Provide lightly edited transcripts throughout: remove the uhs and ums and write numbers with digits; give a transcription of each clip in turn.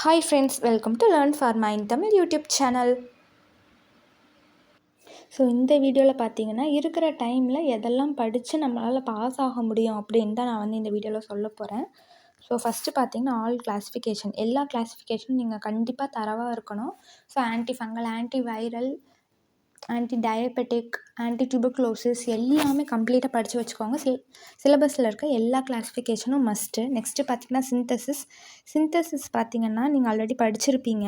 Hi friends, welcome to Learn Pharma in Tamil YouTube channel. So இந்த வீடியோவில் பார்த்தீங்கன்னா இருக்கிற டைமில் எதெல்லாம் படித்து நம்மளால் பாஸ் ஆக முடியும் அப்படின்னு தான் நான் வந்து இந்த வீடியோவில் சொல்ல போகிறேன். ஸோ ஃபஸ்ட்டு பார்த்தீங்கன்னா ஆல் கிளாஸிஃபிகேஷன், எல்லா கிளாஸிஃபிகேஷனும் நீங்கள் கண்டிப்பாக தரவாக இருக்கணும். So anti fungal, anti viral, anti diabetic, anti tuberculosis எல்லாமே கம்ப்ளீட்டாக படித்து வச்சுக்கோங்க. சிலபஸில் இருக்க எல்லா கிளாஸிஃபிகேஷனும் மஸ்ட்டு. நெக்ஸ்ட்டு பார்த்திங்கன்னா சிந்தசிஸ் பார்த்திங்கன்னா நீங்கள் ஆல்ரெடி படிச்சிருப்பீங்க.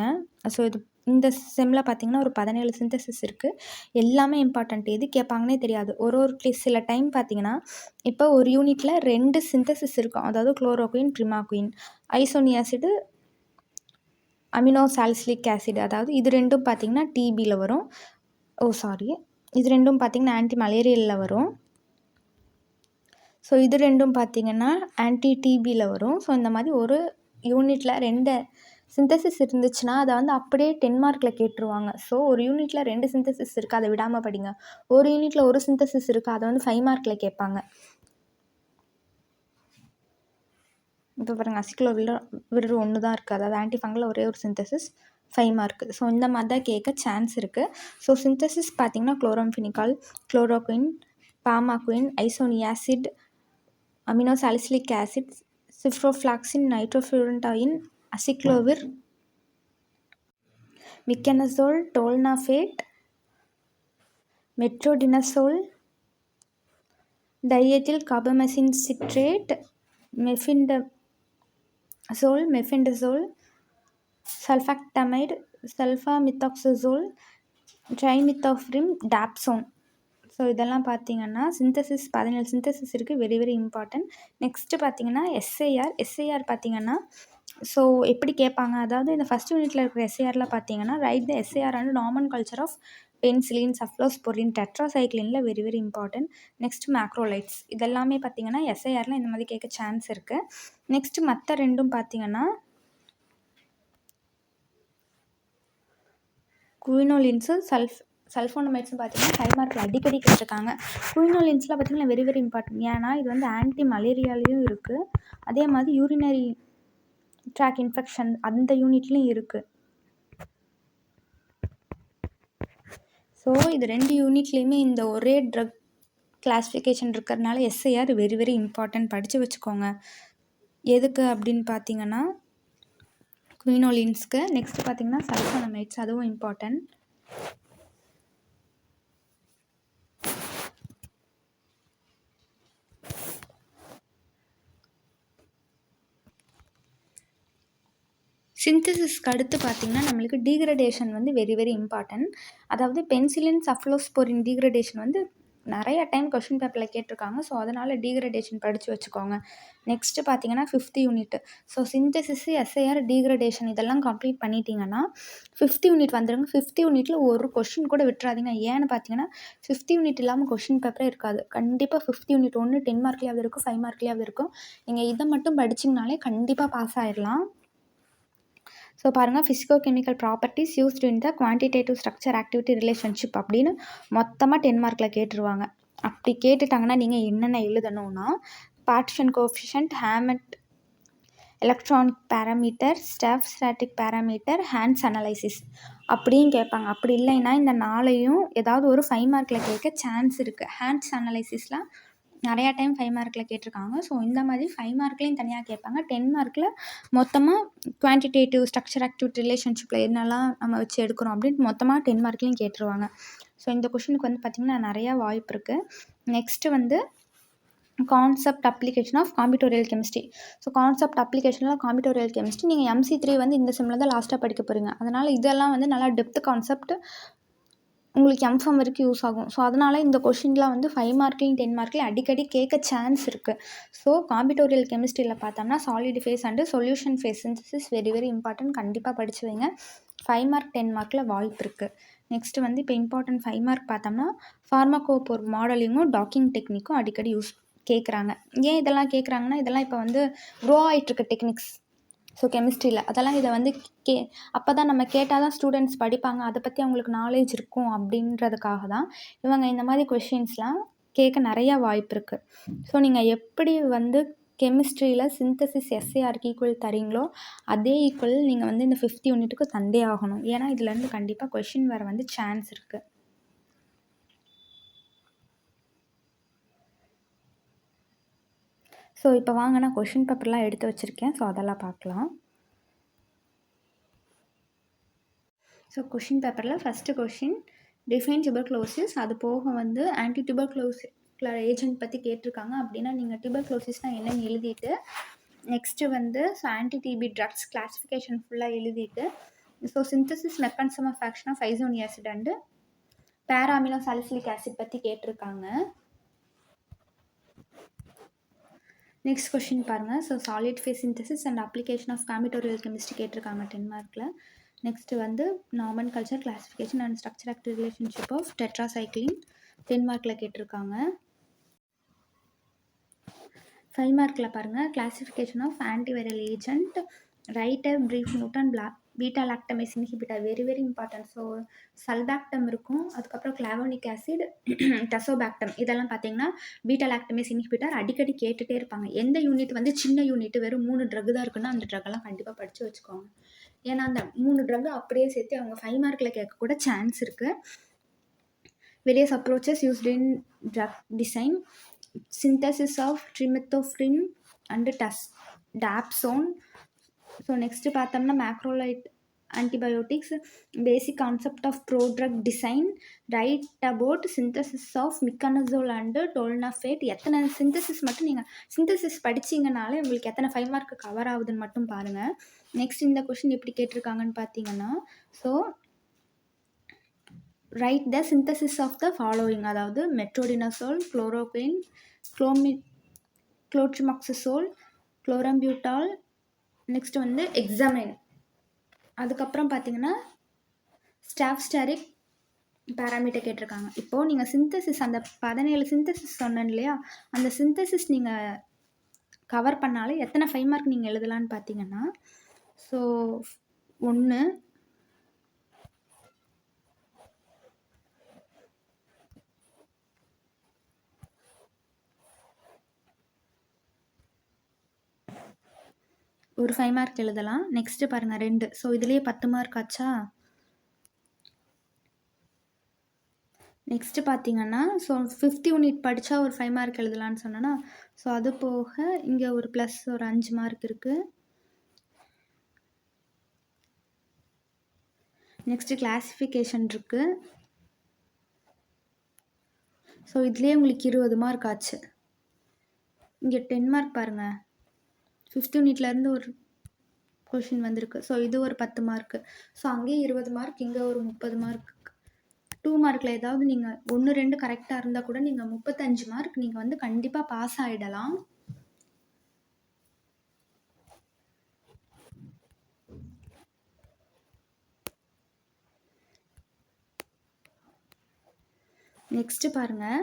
ஸோ இது இந்த செம்மில் பார்த்திங்கன்னா ஒரு 17 சிந்தசிஸ் இருக்குது. எல்லாமே இம்பார்ட்டண்ட். எது கேட்பாங்கன்னே தெரியாது. ஒரு சில டைம் பார்த்திங்கன்னா இப்போ ஒரு யூனிட்டில் 2 சிந்தசிஸ் இருக்கும். அதாவது குளோரோகுயின், ப்ரிமாகுயின், ஐசோனியாசிடு, அமினோ சாலிசிலிக் ஆசிட். அதாவது இது ரெண்டும் பார்த்திங்கன்னா டிபியில் வரும். இது ரெண்டும் பார்த்திங்கன்னா ஆன்டி மலேரியலில் வரும். ஸோ இது ரெண்டும் பார்த்திங்கன்னா ஆன்டி டிபியில் வரும். ஸோ இந்த மாதிரி ஒரு யூனிட்டில் 2 சிந்தசிஸ் இருந்துச்சுன்னா அதை வந்து அப்படியே 10 மார்க்கில் கேட்டுருவாங்க. ஸோ ஒரு யூனிட்டில் 2 சிந்தசிஸ் இருக்குது, அதை விடாமல் படிங்க. ஒரு யூனிட்டில் ஒரு சிந்தசிஸ் இருக்குது, அதை வந்து 5 மார்க்கில் கேட்பாங்க. இப்போ பாருங்கள், அசிக்ளோவிர் ஒன்று தான் இருக்குது. அதாவது ஆன்டி ஃபங்கலில் ஒரே ஒரு சிந்தசிஸ் 5 மார்க்கு. ஸோ இந்த மாதிரி தான் கேட்க சான்ஸ் இருக்குது. ஸோ சிந்தசிஸ் பார்த்திங்கன்னா chloramphenicol, chloroquine, pamaquine, isoniazid, amino salicylic acid, ciprofloxacin, nitrofurantoin, acyclovir, miconazole, tolnaftate, metronidazole, diethyl carbamazine citrate, mebendazole, sulfacetamide, sulfamethoxazole, trimethoprim, dapsone. So இதெல்லாம் பார்த்திங்கன்னா சிந்தசிஸ் 17 சிந்தசிஸ் இருக்குது. Very very important. நெக்ஸ்ட்டு பார்த்திங்கன்னா SIR பார்த்திங்கன்னா so எப்படி கேட்பாங்க, அதாவது இந்த ஃபஸ்ட் யூனிட்டில் இருக்கிற எஸ்ஐஆரில் பார்த்திங்கன்னா write the SIR and nomenclature of penicillin, cephalosporin, டெட்ராசைக்ளினில் very very important. Next macrolides. இதெல்லாமே பார்த்திங்கன்னா எஸ்ஐஆரில் இந்த மாதிரி கேட்க சான்ஸ் இருக்குது. நெக்ஸ்ட்டு மற்ற ரெண்டும் பார்த்திங்கன்னா குயினோலின்ஸு, சல்ஃபோனமைட்ஸும் பார்த்திங்கன்னா 5 மார்க்கில் அடிக்கடி கேட்டிருக்காங்க. குயினோலின்ஸில் பார்த்திங்கன்னா வெரி வெரி இம்பார்ட்டன்ட். ஏன்னா இது வந்து ஆன்டி மலேரியாலையும் இருக்குது, அதே மாதிரி யூரினரி ட்ராக் இன்ஃபெக்ஷன் அந்த யூனிட்லேயும் இருக்குது. ஸோ இது 2 யூனிட்லேயுமே இந்த ஒரே ட்ரக் கிளாஸிஃபிகேஷன் இருக்கிறதுனால எஸ்ஐஆர் வெரி வெரி இம்பார்ட்டன்ட். படித்து வச்சுக்கோங்க. எதுக்கு அப்படின்னு பார்த்திங்கன்னா குயினோலின்ஸ்க்கு. நெக்ஸ்ட் பார்த்திங்கன்னா சல்ஃபோனமைட்ஸ், அதுவும் இம்பார்ட்டன்ட். சிந்தசிஸ்க்கு அடுத்து பார்த்திங்கன்னா நம்மளுக்கு டீக்ரடேஷன் வந்து வெரி வெரி இம்பார்ட்டன்ட். அதாவது பென்சிலின், சஃப்ளோஸ்போரின் டீக்ரடேஷன் வந்து நிறைய டைம் கொஷின் பேப்பரில் கேட்டிருக்காங்க. ஸோ அதனால் டீக்ரடேஷன் படித்து வச்சுக்கோங்க. நெக்ஸ்ட்டு பார்த்திங்கன்னா 5th unit. So synthesis, SIR, degradation இதெல்லாம் கம்ப்ளீட் பண்ணிட்டீங்கன்னா 5th யூனிட் வந்துடுங்க. 5th யூனிட்டில் ஒரு கொஷின் கூட விட்டுறாதீங்க. ஏன்னு பார்த்தீங்கன்னா 5th யூனிட் இல்லாமல் கொஷின் பேப்பரே இருக்காது. கண்டிப்பாக 5th யூனிட் ஒன்று 10 மார்க்லேயாவது இருக்கும், 5 மார்க்லேயாவது இருக்கும். நீங்கள் இதை மட்டும் படிச்சிங்கனாலே கண்டிப்பாக பாஸ் ஆகிடலாம். ஸோ பாருங்கள், physico chemical properties used in the quantitative structure activity relationship அப்படின்னு மொத்தமாக 10 மார்க்கில் கேட்டுருவாங்க. அப்படி கேட்டுட்டாங்கன்னா நீங்கள் என்னென்ன எழுதணும்னா partition coefficient, ஹேமட் electronic parameter, staff static parameter, hands analysis அப்படியும் கேட்பாங்க. அப்படி இல்லைன்னா இந்த 4ஐயும் ஏதாவது ஒரு 5 மார்க்கில் கேட்க சான்ஸ் இருக்குது. ஹேண்ட்ஸ் அனலைசிஸ்லாம் நிறையா டைம் 5 மார்க்கில் கேட்டிருக்காங்க. ஸோ இந்த மாதிரி 5 மார்க்லேயும் தனியாக கேட்பாங்க. 10 மார்க்கில் மொத்தமாக குவான்டிடேட்டிவ் ஸ்ட்ரக்சர் ஆக்டிவிட்டி ரிலேஷன்ஷிப்பில் என்னெல்லாம் நம்ம வச்சு எடுக்கிறோம் அப்படின்ட்டு மொத்தமாக 10 மார்க்லேயும் கேட்டுருவாங்க. ஸோ இந்த கொஷினுக்கு வந்து பார்த்திங்கன்னா நிறையா வாய்ப்பு இருக்குது. நெக்ஸ்ட்டு வந்து concept application of combinatorial chemistry. So concept அப்ளிகேஷனில் காம்பிட்டோரியல் கெமிஸ்ட்ரி நீங்கள் MC3 வந்து இந்த செம்மில் தான் லாஸ்ட்டாக படிக்க போகிறீங்க. அதனால் இதெல்லாம் வந்து நல்லா டெப்த் கான்செப்ட் உங்களுக்கு எம்ஃபார்ம் வரைக்கும் யூஸ் ஆகும். ஸோ அதனால் இந்த கொஷின்லாம் வந்து 5 மார்க்லையும் 10 மார்க்லையும் அடிக்கடி கேட்க சான்ஸ் இருக்குது. ஸோ காம்பிட்டோரியல் கெமிஸ்ட்ரியில் பார்த்தோம்னா solid phase and solution phase synthesis very very important. கண்டிப்பாக படிச்சு வைங்க. 5 மார்க் 10 மார்க்கில் வாய்ப்பு இருக்குது. நெக்ஸ்ட்டு வந்து இப்போ இம்பார்ட்டன்ட் 5 மார்க் பார்த்தோம்னா ஃபார்மகோபோர் மாடலிங்கும் டாக்கிங் டெக்னிக்கும் அடிக்கடி கேட்குறாங்க. ஏன் இதெல்லாம் கேட்குறாங்கன்னா இதெல்லாம் இப்போ வந்து க்ரோ ஆகிட்டுருக்க டெக்னிக்ஸ். ஸோ கெமிஸ்ட்ரியில் அதெல்லாம் இதை வந்து அப்போ தான் நம்ம கேட்டால் தான் ஸ்டூடெண்ட்ஸ் படிப்பாங்க, அதை பற்றி அவங்களுக்கு நாலேஜ் இருக்கும் அப்படின்றதுக்காக தான் இவங்க இந்த மாதிரி கொஷின்ஸ்லாம் கேட்க நிறையா வாய்ப்பு இருக்குது. ஸோ நீங்கள் எப்படி வந்து கெமிஸ்ட்ரியில் சிந்தசிஸ் எஸ்ஏஆருக்கு ஈக்குவல் தரீங்களோ அதே ஈக்குவல் நீங்கள் வந்து இந்த 5th யூனிட்டுக்கு தந்தே ஆகணும். ஏன்னா இதுலேருந்து கண்டிப்பாக கொஷின் வர வந்து சான்ஸ் இருக்குது. ஸோ இப்போ வாங்க நான் கொஷின் பேப்பர்லாம் எடுத்து வச்சுருக்கேன். ஸோ அதெல்லாம் பார்க்கலாம். ஸோ கொஷின் பேப்பரில் ஃபஸ்ட்டு கொஷின் டிஃபைன் டியூபர்குலோசிஸ், அது போக வந்து ஆன்டி டியூபர்குலோசிஸ் ஏஜென்ட் பற்றி கேட்டிருக்காங்க. அப்படின்னா நீங்கள் டியூபர்குலோசிஸ்னால் என்னென்னு எழுதிட்டு நெக்ஸ்ட்டு வந்து so anti TB drugs classification ஃபுல்லாக எழுதிட்டு so synthesis mechanism of action of isoniazid and para amino salicylic acid பற்றி கேட்டிருக்காங்க. நெக்ஸ்ட் கொஷின் பாருங்கள். So solid phase synthesis and application of combinatorial chemistry கேட்டிருக்காங்க 10 மார்க்கில். நெக்ஸ்ட்டு வந்து nomenclature classification and structure active relationship of tetracycline 10 மார்க்கில் கேட்டிருக்காங்க. 5 மார்க்கில் பாருங்கள் classification of antiviral agent, write a, brief note and beta lactamase inhibitor very very important. So சல்பாக்டம் இருக்கும், அதுக்கப்புறம் கிளாவோனிக் acid, டெசோபாக்டம், இதெல்லாம் பார்த்தீங்கன்னா பீட்டா லாக்டமேஸ் இன்ஹிபிட்டர் அடிக்கடி கேட்டுகிட்டே இருப்பாங்க. எந்த யூனிட் வந்து சின்ன யூனிட் வெறும் 3 ட்ரக் தான் இருக்குன்னா அந்த ட்ரக்கெல்லாம் கண்டிப்பாக படித்து வச்சுக்கோங்க. ஏன்னா அந்த 3 ட்ரக் அப்படியே சேர்த்து அவங்க 5 மார்க்கில் கேட்க கூட சான்ஸ் இருக்குது. Various approaches used in drug design, synthesis of trimethoprim and dapsone. So next பார்த்தோம்னா macrolide antibiotics, basic concept of prodrug design, write about synthesis of miconazole and tolnaftate. எத்தனை சிந்தசிஸ் மட்டும் நீங்கள் சிந்தசிஸ் படிச்சிங்கனாலே உங்களுக்கு எத்தனை 5 மார்க்கு கவர் ஆகுதுன்னு மட்டும் பாருங்கள். Next இந்த கொஷின் எப்படி கேட்டிருக்காங்கன்னு பார்த்தீங்கன்னா so write the synthesis of the following, அதாவது metronidazole, chloroquine, clotrimazole, chlorbutol, next வந்து எக்ஸாமைன், அதுக்கப்புறம் பார்த்தீங்கன்னா ஸ்டாஃப்ஸ்டாரிக் பேராமீட்டர் கேட்டிருக்காங்க. இப்போது நீங்கள் சிந்தசிஸ் அந்த 17 சிந்தசிஸ் சொன்னேன் இல்லையா, அந்த சிந்தசிஸ் நீங்கள் கவர் பண்ணாலே எத்தனை 5 மார்க் நீங்கள் எழுதலான்னு பார்த்தீங்கன்னா ஸோ 1, ஒரு 5 மார்க் எழுதலாம். நெக்ஸ்ட்டு பாருங்கள் 2. ஸோ இதுலேயே 10 மார்க் ஆச்சா. நெக்ஸ்ட்டு பார்த்தீங்கன்னா ஸோ 5th யூனிட் படித்தா ஒரு 5 மார்க் எழுதலான்னு சொன்னேன்னா ஸோ அது போக இங்கே ஒரு ப்ளஸ் ஒரு 5 மார்க் இருக்குது. நெக்ஸ்ட்டு கிளாஸிஃபிகேஷன் இருக்குது. ஸோ இதுலேயே உங்களுக்கு 20 மார்க் ஆச்சு. இங்கே 10 மார்க் பாருங்கள், 5th யூனிட்லேருந்து ஒரு கொஷின் வந்திருக்கு. ஸோ இது ஒரு 10 மார்க்கு. ஸோ அங்கேயே 20 மார்க், இங்கே ஒரு 30 மார்க். 2 மார்க்கில் ஏதாவது நீங்கள் 1, 2 கரெக்டாக இருந்தால் கூட நீங்கள் 35 மார்க் நீங்கள் வந்து கண்டிப்பாக பாஸ் ஆகிடலாம். நெக்ஸ்ட்டு பாருங்கள்.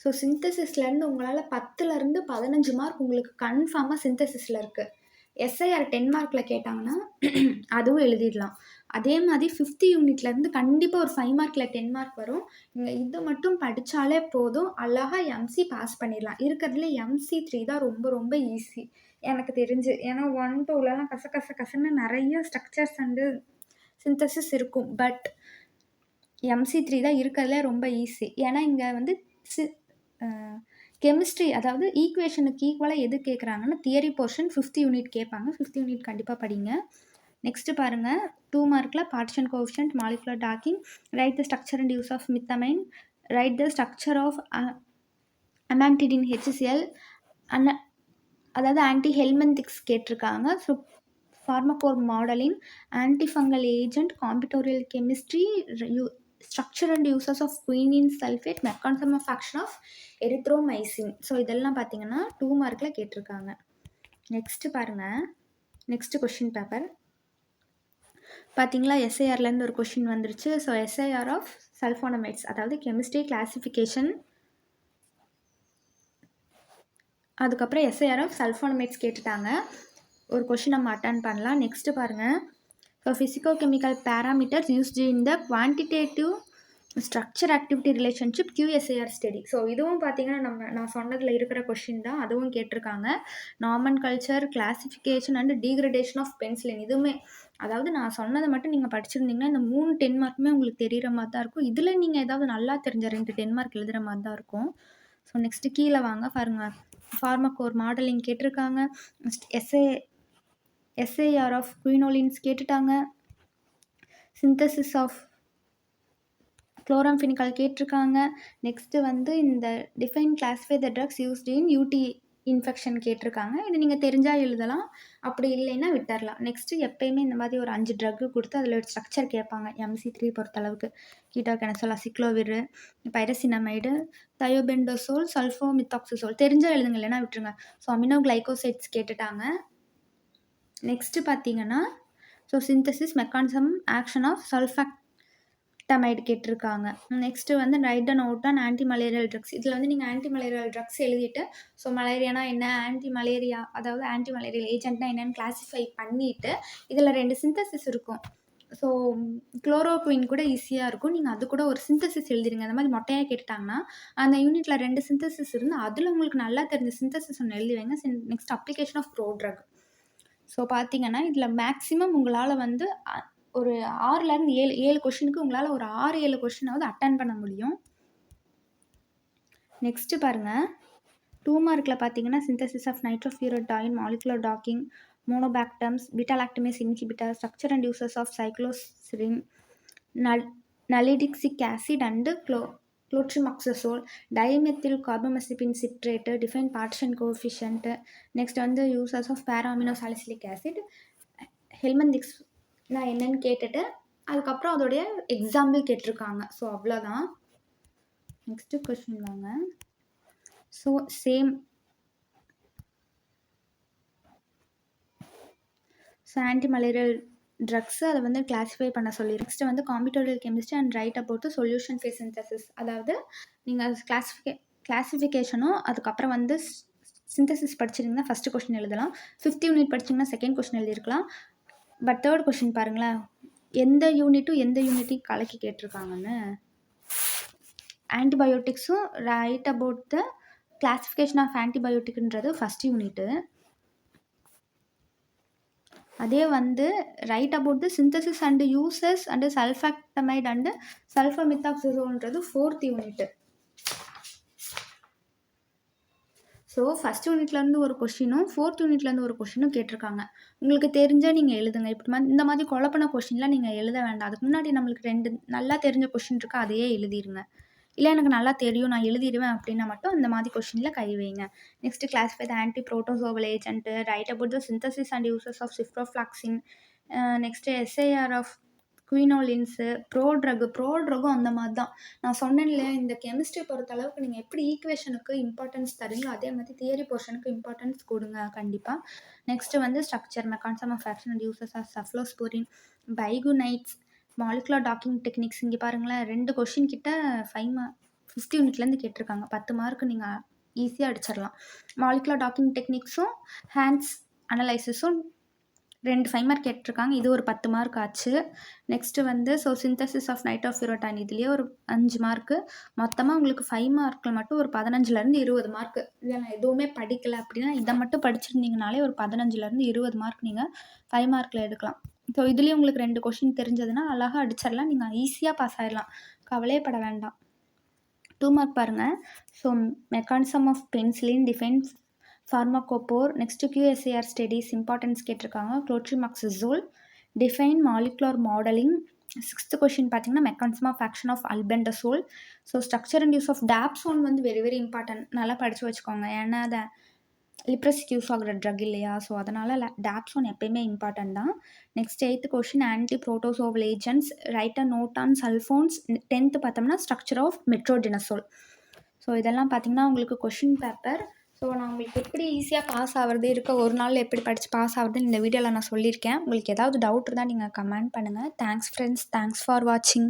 ஸோ சிந்தசிஸ்லேருந்து உங்களால் 10லேருந்து 15 மார்க் உங்களுக்கு கன்ஃபார்மாக சிந்தசிஸில் இருக்குது. எஸ்ஐஆர் 10 மார்க்கில் கேட்டாங்கன்னா அதுவும் எழுதிடலாம். அதே மாதிரி 5th யூனிட்லேருந்து கண்டிப்பாக ஒரு 5 மார்க்கில் 10 மார்க் வரும். நீங்கள் இது மட்டும் படித்தாலே போதும், அழகாக எம்சி பாஸ் பண்ணிடலாம். இருக்கிறதுல MC3 தான் ரொம்ப ரொம்ப ஈஸி எனக்கு தெரிஞ்சு. ஏன்னா 1, 2லலாம் கசன்னு நிறைய ஸ்ட்ரக்சர்ஸ் அண்டு சிந்தசிஸ் இருக்கும். பட் MC3 தான் இருக்கிறதுலே ரொம்ப ஈஸி. ஏன்னா இங்கே வந்து கெமிஸ்ட்ரி, அதாவது ஈக்குவேஷனுக்கு ஈக்குவலாக எது கேட்குறாங்கன்னா தியரி போர்ஷன் 5th யூனிட் கேட்பாங்க. 5th யூனிட் கண்டிப்பாக படிங்க. நெக்ஸ்ட்டு பாருங்கள் 2 மார்க்கில் partition coefficient, molecular docking, write the structure and use of methenamine, write the structure of amantadine HCl, அதாவது ஆன்டி ஹெல்மெந்திக்ஸ் கேட்டிருக்காங்க. So pharmacophore modelling, antifungal agent, combinatorial chemistry, structure and uses of quinine sulphate, mechanism of action of erythromycin. So இதெல்லாம் பார்த்தீங்கன்னா 2 மார்க்கில் கேட்டிருக்காங்க. Next பாருங்கள், next question paper பார்த்தீங்களா, எஸ்ஐஆர்லேருந்து ஒரு question வந்துருச்சு. ஸோ எஸ்ஐஆர் ஆஃப் சல்ஃபோனமைட்ஸ், அதாவது கெமிஸ்ட்ரி கிளாஸிஃபிகேஷன், அதுக்கப்புறம் எஸ்ஐஆர் ஆஃப் சல்ஃபோனமைட்ஸ் கேட்டுட்டாங்க. ஒரு கொஷின் நம்ம அட்டன் பண்ணலாம். நெக்ஸ்ட்டு பாருங்கள். So physicochemical parameters used in the quantitative structure activity relationship QSAR study. So இதுவும் பார்த்தீங்கன்னா நான் சொன்னதில் இருக்கிற கொஷின் தான். அதுவும் கேட்டிருக்காங்க. Nomenclature, classification and degradation of penicillin. இதுவுமே அதாவது நான் சொன்னதை மட்டும் நீங்கள் படிச்சிருந்தீங்கன்னா இந்த 3 10 மார்க்குமே உங்களுக்கு தெரிகிற மாதிரி தான் இருக்கும். இதில் நீங்கள் ஏதாவது நல்லா தெரிஞ்ச 2 10 மார்க் எழுதுகிற மாதிரி தான் இருக்கும். ஸோ நெக்ஸ்ட்டு கீழே வாங்க பாருங்கள். ஃபார்மகோர் மாடலிங் கேட்டிருக்காங்க. SAR ஆஃப் குயினோலின்ஸ் கேட்டுட்டாங்க. சிந்தசிஸ் ஆஃப் குளோராம்ஃபெனிகால் கேட்டிருக்காங்க. நெக்ஸ்ட்டு வந்து இந்த define classify the drugs used in UT infection கேட்டிருக்காங்க. இது நீங்கள் தெரிஞ்சால் எழுதலாம், அப்படி இல்லைன்னா விட்டுறலாம். நெக்ஸ்ட்டு எப்பயுமே இந்த மாதிரி ஒரு 5 ட்ரக்கு கொடுத்து அதில் ஒரு ஸ்ட்ரக்சர் கேட்பாங்க. MC3 பொறுத்தளவுக்கு கீட்டோகெனசோல், அசிக்ளோவிர், பைரசினமைடு, தயோபெண்டோசோல், சல்ஃபோமித்தாக்சிசோல். தெரிஞ்சால் எழுதுங்க, இல்லைன்னா விட்டுருங்க. ஸோ அமினோகிளைகோசைட்ஸ் கேட்டுட்டாங்க. நெக்ஸ்ட்டு பார்த்தீங்கன்னா synthesis mechanism action of sulphacetamide கேட்டிருக்காங்க. நெக்ஸ்ட்டு வந்து write a note on anti malarial drugs. இதில் வந்து நீங்கள் ஆன்டி மலேரியல் ட்ரக்ஸ் எழுதிட்டு மலேரியானா என்ன, ஆன்டி மலேரியா அதாவது ஆன்டி மலேரியல் ஏஜென்ட்னா என்னென்னு கிளாஸிஃபை பண்ணிவிட்டு இதில் 2 சிந்தசிஸ் இருக்கும். ஸோ குளோரோகுயின் கூட ஈஸியாக இருக்கும். நீங்கள் அது கூட ஒரு சிந்தசிஸ் எழுதிடுங்க. அந்த மாதிரி மொட்டையாக கேட்டுட்டாங்கன்னா அந்த யூனிட்டில் 2 சிந்தசிஸ் இருந்து அதில் உங்களுக்கு நல்லா தெரிஞ்ச சிந்தசிஸ் ஒன்று எழுதி வைங்க. Next application of prodrug. So பார்த்தீங்கன்னா இதில் மேக்ஸிமம் உங்களால் வந்து ஒரு 6லேருந்து 7 கொஷினுக்கு உங்களால் ஒரு 6-7 கொஷினாவது அட்டன் பண்ண முடியும். நெக்ஸ்ட்டு பாருங்கள், 2 மார்க்கில் பார்த்தீங்கன்னா synthesis of nitrofurantoin, molecular docking, monobactams, beta lactamase inhibitor, structure and uses of cycloserine, nalidixic acid and clotrimazole, dimethyl carbamazepine citrate, define partition coefficient. Next வந்து uses of para amino salicylic acid, helminthics நான் என்னன்னு கேட்டுட்டு அதுக்கப்புறம் அதோடைய example கேட்டிருக்காங்க. So அவ்வளோதான். Next question வாங்க. So same anti malarial drugs அதை வந்து கிளாஸிஃபை பண்ண சொல்லி. நெக்ஸ்ட்டு வந்து combinatorial chemistry and write about solution phase synthesis. அதாவது நீங்கள் கிளாஸிஃபிகேஷனும் அதுக்கப்புறம் வந்து சிந்தசிஸ் படிச்சிருந்தீங்கன்னா ஃபஸ்ட்டு கொஸ்டின் எழுதலாம். 5th யூனிட் படிச்சிங்கன்னா செகண்ட் கொஸ்டின் எழுதியிருக்கலாம். பட் 3rd கொஸ்டின் பாருங்களேன், எந்த யூனிட்டையும் கலக்கி கேட்டிருக்காங்கன்னு. ஆன்டிபயோட்டிக்ஸும் write about the classification of ஆன்டிபயோட்டிக்ன்றது ஃபஸ்ட் யூனிட்டு. அதே வந்து write about the synthesis and uses and sulphacetamide and சல்ஃபோமித்தாக்சிசோல்ன்றது 4th யூனிட்டு. ஸோ ஃபஸ்ட் யூனிட்லேருந்து ஒரு கொஷினும் 4th யூனிட்லேருந்து ஒரு கொஷினும் கேட்டிருக்காங்க. உங்களுக்கு தெரிஞ்சால் நீங்கள் எழுதுங்க. இந்த மாதிரி குழப்பின கொஷின்லாம் நீங்கள் எழுத வேண்டாம். அதுக்கு முன்னாடி நம்மளுக்கு 2 நல்லா தெரிஞ்ச கொஷின் இருக்கா, அதையே எழுதிருங்க. இல்லை எனக்கு நல்லா தெரியும் நான் எழுதிடுவேன் அப்படின்னா மட்டும் அந்த மாதிரி கொஷினில் கை வைங்க. Next classify the anti protozoal agent, write about the synthesis and uses of ciprofloxacin. Next SAR of quinolines, ப்ரோட்ரக்கும் அந்த மாதிரி தான். நான் சொன்னேன்ல, இந்த கெமிஸ்ட்ரி பொறுத்தளவுக்கு நீங்கள் எப்படி ஈக்குவேஷனுக்கு இம்பார்ட்டன்ஸ் தரீங்களோ அதே மாதிரி தியரி போர்ஷனுக்கு இம்பார்ட்டன்ஸ் கொடுங்க கண்டிப்பாக. நெக்ஸ்ட்டு வந்து structure, mechanism of action and uses of cephalosporin, biguanides, molecular docking techniques. இங்கே பாருங்களேன், 2 கொஷின் கிட்ட 5th யூனிட்லேருந்து கேட்டிருக்காங்க. 10 மார்க் நீங்கள் ஈஸியாக அடிச்சிடலாம். மாலிகுலர் டாக்கிங் டெக்னிக்ஸும் ஹேண்ட்ஸ் அனலைசிஸும் 2 5 மார்க் கேட்டிருக்காங்க. இது ஒரு 10 மார்க் ஆச்சு. நெக்ஸ்ட்டு வந்து சிந்தசிஸ் ஆஃப் நைட்ரோஃபியூரடாயின், இதுலேயே ஒரு 5 மார்க்கு. மொத்தமாக உங்களுக்கு 5 மார்க்கில் மட்டும் ஒரு 15லேருந்து 20 மார்க்கு. இல்லை நான் எதுவுமே படிக்கலை அப்படின்னா இதை மட்டும் படிச்சிருந்தீங்கனாலே ஒரு 15லேருந்து 20 மார்க் நீங்கள் 5 மார்க்கில் எடுக்கலாம். ஸோ இதுலேயும் உங்களுக்கு 2 கொஷின் தெரிஞ்சதுன்னா அழகாக அடிச்சிடலாம். நீங்கள் ஈஸியாக பாஸ் ஆகிடலாம், கவலையே பட வேண்டாம். 2 மார்க் பாருங்கள். Mechanism of penicillin, define pharmacophore. Next QSAR studies importance கேட்டிருக்காங்க. Clotrimazole, define molecular modelling. 6th question பார்த்தீங்கன்னா mechanism of action of albendazole. Structure and use of dapsone வந்து வெரி வெரி இம்பார்ட்டன்ட், நல்லா படித்து வச்சுக்கோங்க. ஏன்னா அதை லிப்ரஸிக்கு யூஸ் ஆகிற ட்ரக் இல்லையா, ஸோ அதனால் டாப்சோன் எப்பயுமே இம்பார்ட்டன்ட் தான். Next 8th question anti protozoal agents, write a note on sulphones. 10th பார்த்தோம்னா ஸ்ட்ரக்சர் ஆஃப் மெட்ரோடினசோல். ஸோ இதெல்லாம் பார்த்தீங்கன்னா உங்களுக்கு கொஷின் பேப்பர். ஸோ நான் உங்களுக்கு எப்படி ஈஸியாக பாஸ் ஆகிறது ஒரு நாளில் எப்படி படித்து பாஸ் ஆகுறதுன்னு இந்த வீடியோவில் நான் சொல்லியிருக்கேன். உங்களுக்கு ஏதாவது டவுட் இருந்தால் நீங்கள் கமெண்ட் பண்ணுங்கள். தேங்க்ஸ் ஃப்ரெண்ட்ஸ், தேங்க்ஸ் ஃபார் வாட்சிங்.